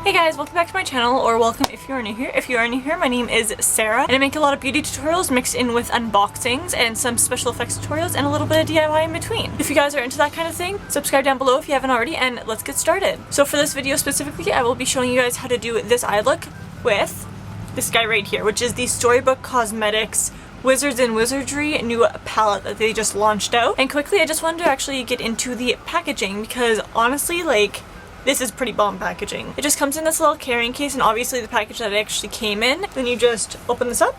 Hey guys, welcome back to my channel, or welcome if you are new here. If you are new here, my name is Sarah, and I make a lot of beauty tutorials mixed in with unboxings and some special effects tutorials and a little bit of DIY in between. If you guys are into that kind of thing, subscribe down below if you haven't already, and let's get started. So for this video specifically, I will be showing you guys how to do this eye look with this guy right here, which is the Storybook Cosmetics Wizards and Wizardry new palette that they just launched out. And quickly, I just wanted to actually get into the packaging because honestly, like, this is pretty bomb packaging. It just comes in this little carrying case, and obviously the package that it actually came in. Then you just open this up,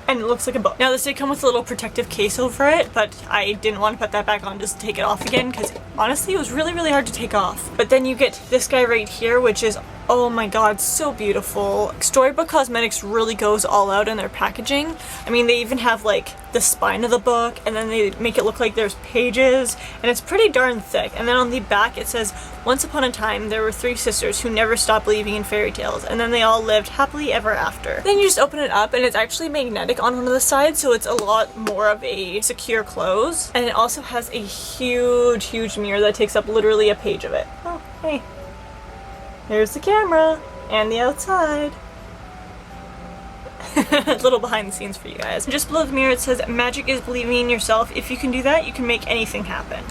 and it looks like a book. Now this did come with a little protective case over it, but I didn't want to put that back on just to take it off again because honestly it was really hard to take off. But then you get this guy right here, which is, oh my god, so beautiful. Storybook Cosmetics really goes all out in their packaging. I mean, they even have like the spine of the book, and then they make it look like there's pages, and it's pretty darn thick. And then on the back it says, once upon a time there were 3 sisters who never stopped believing in fairy tales, and then they all lived happily ever after. Then you just open it up, and it's actually magnetic on one of the sides, so it's a lot more of a secure close. And it also has a huge mirror that takes up literally a page of it. Oh, hey. There's the camera and the outside. A little behind the scenes for you guys. Just below the mirror it says, magic is believing in yourself. If you can do that, you can make anything happen.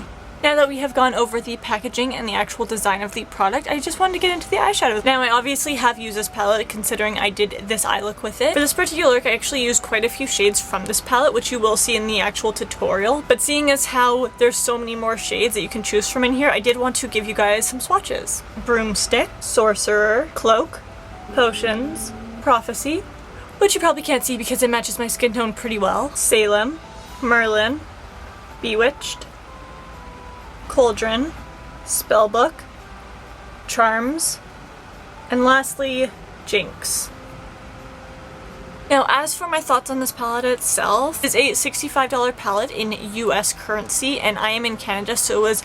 Now that we have gone over the packaging and the actual design of the product, I just wanted to get into the eyeshadows. Now I obviously have used this palette considering I did this eye look with it. For this particular look, I actually used quite a few shades from this palette, which you will see in the actual tutorial. But seeing as how there's so many more shades that you can choose from in here, I did want to give you guys some swatches. Broomstick, Sorcerer, Cloak, Potions, Prophecy, which you probably can't see because it matches my skin tone pretty well, Salem, Merlin, Bewitched, Cauldron, Spellbook, Charms, and lastly, Jinx. Now, as for my thoughts on this palette itself, it's a $65 palette in US currency, and I am in Canada, so it was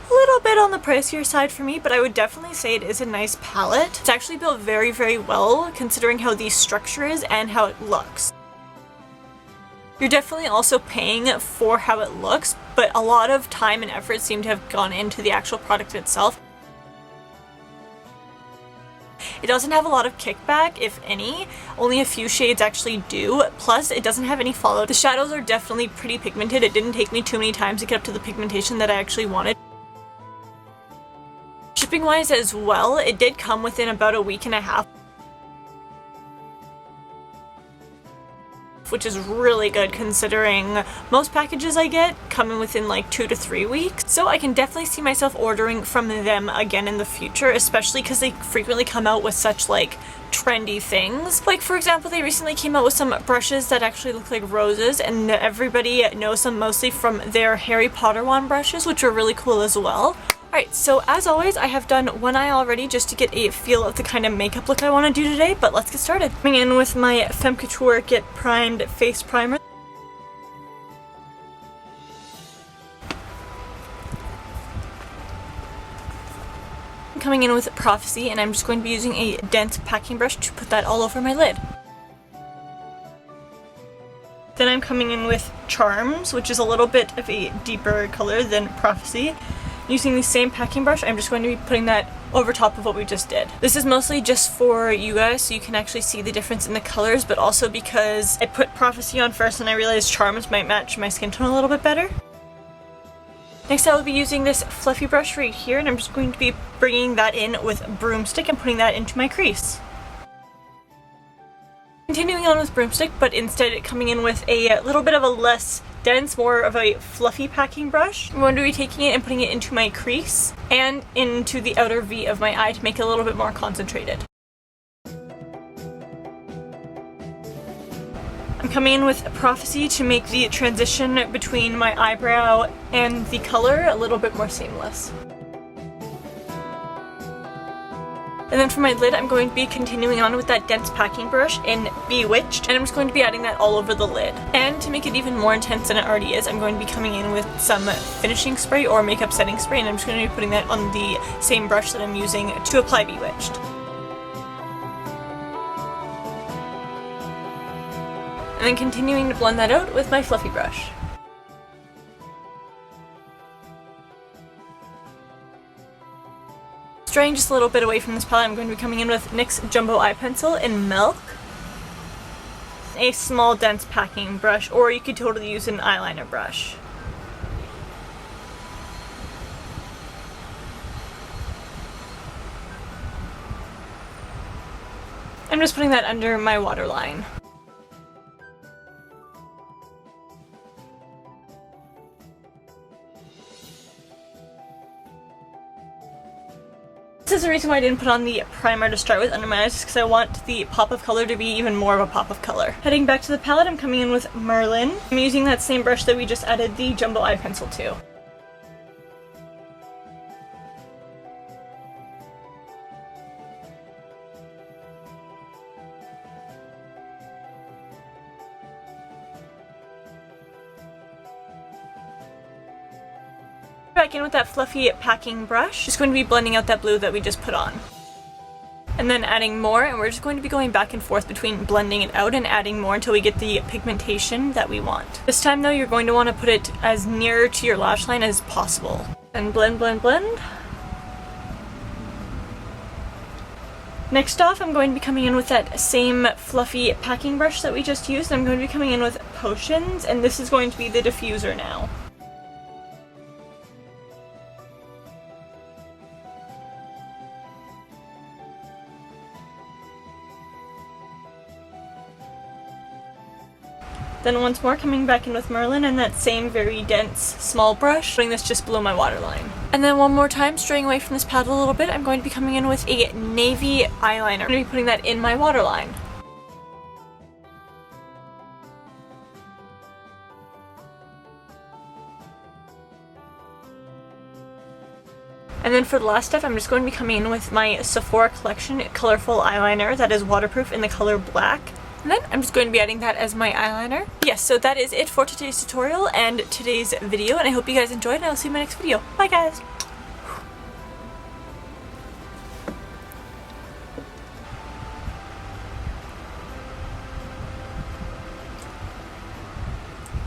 a little bit on the pricier side for me, but I would definitely say it is a nice palette. It's actually built very well, considering how the structure is and how it looks. You're definitely also paying for how it looks, but a lot of time and effort seem to have gone into the actual product itself. It doesn't have a lot of kickback, if any. Only a few shades actually do. Plus, it doesn't have any fallout. The shadows are definitely pretty pigmented. It didn't take me too many times to get up to the pigmentation that I actually wanted. Shipping wise as well, it did come within about a week and a half. Which is really good considering most packages I get come in within like 2 to 3 weeks. So I can definitely see myself ordering from them again in the future, especially because they frequently come out with such like trendy things. Like for example, they recently came out with some brushes that actually look like roses, and everybody knows them mostly from their Harry Potter wand brushes, which are really cool as well. Alright, so as always, I have done one eye already just to get a feel of the kind of makeup look I want to do today, but let's get started. Coming in with my Femme Couture Get Primed Face Primer. I'm coming in with Prophecy, and I'm just going to be using a dense packing brush to put that all over my lid. Then I'm coming in with Charms, which is a little bit of a deeper color than Prophecy. Using the same packing brush, I'm just going to be putting that over top of what we just did. This is mostly just for you guys so you can actually see the difference in the colors, but also because I put Prophecy on first and I realized Charms might match my skin tone a little bit better. Next I will be using this fluffy brush right here, and I'm just going to be bringing that in with Broomstick and putting that into my crease. Continuing on with Broomstick, but instead coming in with a little bit of a less dense, more of a fluffy packing brush. I'm going to be taking it and putting it into my crease and into the outer V of my eye to make it a little bit more concentrated. I'm coming in with Prophecy to make the transition between my eyebrow and the color a little bit more seamless. And then for my lid, I'm going to be continuing on with that dense packing brush in Bewitched, and I'm just going to be adding that all over the lid. And to make it even more intense than it already is, I'm going to be coming in with some finishing spray or makeup setting spray, and I'm just going to be putting that on the same brush that I'm using to apply Bewitched. And then continuing to blend that out with my fluffy brush. Straying just a little bit away from this palette, I'm going to be coming in with NYX Jumbo Eye Pencil in Milk. A small dense packing brush, or you could totally use an eyeliner brush. I'm just putting that under my waterline. This is the reason why I didn't put on the primer to start with under my eyes, because I want the pop of color to be even more of a pop of color. Heading back to the palette, I'm coming in with Merlin. I'm using that same brush that we just added the Jumbo Eye Pencil to. Back in with that fluffy packing brush. Just going to be blending out that blue that we just put on. And then adding more, and we're just going to be going back and forth between blending it out and adding more until we get the pigmentation that we want. This time though, you're going to want to put it as near to your lash line as possible. And blend, blend, blend. Next off, I'm going to be coming in with that same fluffy packing brush that we just used. I'm going to be coming in with Potions, and this is going to be the diffuser now. Then once more coming back in with Merlin and that same very dense small brush, putting this just below my waterline. And then one more time, straying away from this palette a little bit, I'm going to be coming in with a navy eyeliner. I'm going to be putting that in my waterline. And then for the last step, I'm just going to be coming in with my Sephora Collection Colorful Eyeliner that is waterproof in the color black. And then I'm just going to be adding that as my eyeliner. Yes, so that is it for today's tutorial and today's video, and I hope you guys enjoyed, and I'll see you in my next video. Bye guys!